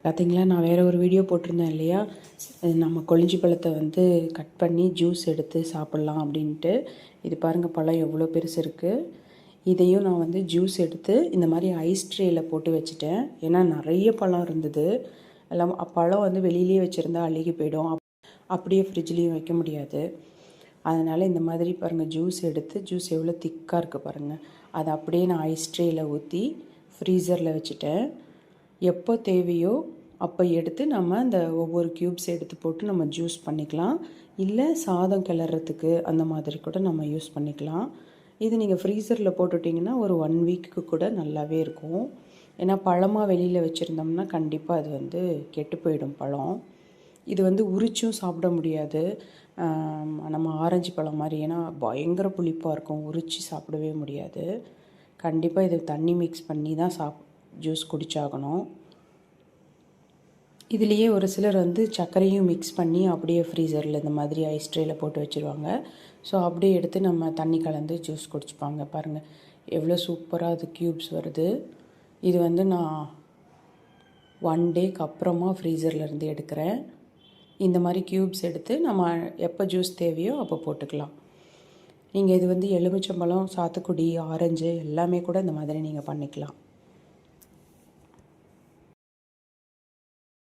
பார்த்தீங்களா, நான் வேறு ஒரு வீடியோ போட்டிருந்தேன் இல்லையா, நம்ம கொளிஞ்சி பழத்தை வந்து கட் பண்ணி ஜூஸ் எடுத்து சாப்பிட்லாம் அப்படின்ட்டு. இது பாருங்கள், பழம் எவ்வளோ பெருசு இருக்குது. இதையும் நான் வந்து ஜூஸ் எடுத்து இந்த மாதிரி ஐஸ் ட்ரேயில் போட்டு வச்சுட்டேன். ஏன்னா நிறைய பழம் இருந்தது. எல்லாம் பழம் வந்து வெளியிலேயே வச்சுருந்தா அழுகி போயிடும், அப்படியே ஃப்ரிட்ஜ்லேயும் வைக்க முடியாது. அதனால் இந்த மாதிரி பாருங்கள், ஜூஸ் எடுத்து, ஜூஸ் எவ்வளோ திக்காக இருக்குது பாருங்கள், அதை அப்படியே நான் ஐஸ் ட்ரேயில் ஊற்றி ஃப்ரீசரில் வச்சுட்டேன். எப்போ தேவையோ அப்போ எடுத்து நம்ம அந்த ஒவ்வொரு க்யூப்ஸ் எடுத்து போட்டு நம்ம ஜூஸ் பண்ணிக்கலாம். இல்லை சாதம் கிளறதுக்கு அந்த மாதிரி கூட நம்ம யூஸ் பண்ணிக்கலாம். இது நீங்கள் ஃப்ரீசரில் போட்டுட்டிங்கன்னா ஒரு 1 வீக்குக்கு கூட நல்லாவே இருக்கும். ஏன்னா பழமாக வெளியில் வச்சுருந்தோம்னா கண்டிப்பாக அது வந்து கெட்டு போயிடும் பழம். இது வந்து உரிச்சும் சாப்பிட முடியாது, நம்ம ஆரஞ்சு பழம் மாதிரி. ஏன்னா பயங்கர புளிப்பாக இருக்கும், உரித்து சாப்பிடவே முடியாது. கண்டிப்பாக இது தண்ணி மிக்ஸ் பண்ணி தான் ஜூஸ் குடித்தாகணும். இதுலேயே ஒரு சிலர் வந்து சர்க்கரையும் மிக்ஸ் பண்ணி அப்படியே ஃப்ரீசரில் இந்த மாதிரி ஐஸ் ட்ரேயில் போட்டு வச்சுருவாங்க. ஸோ அப்படியே எடுத்து நம்ம தண்ணி கலந்து ஜூஸ் குடிச்சுப்பாங்க. பாருங்கள் எவ்வளோ சூப்பராக அது க்யூப்ஸ் வருது. இது வந்து நான் 1 டேக்கு அப்புறமா ஃப்ரீசர்லேருந்து எடுக்கிறேன். இந்த மாதிரி க்யூப்ஸ் எடுத்து நம்ம எப்போ ஜூஸ் தேவையோ அப்போ போட்டுக்கலாம். நீங்கள் இது வந்து எலுமிச்சம்பழம், சாத்துக்குடி, ஆரஞ்சு எல்லாமே கூட இந்த மாதிரி நீங்கள் பண்ணிக்கலாம்.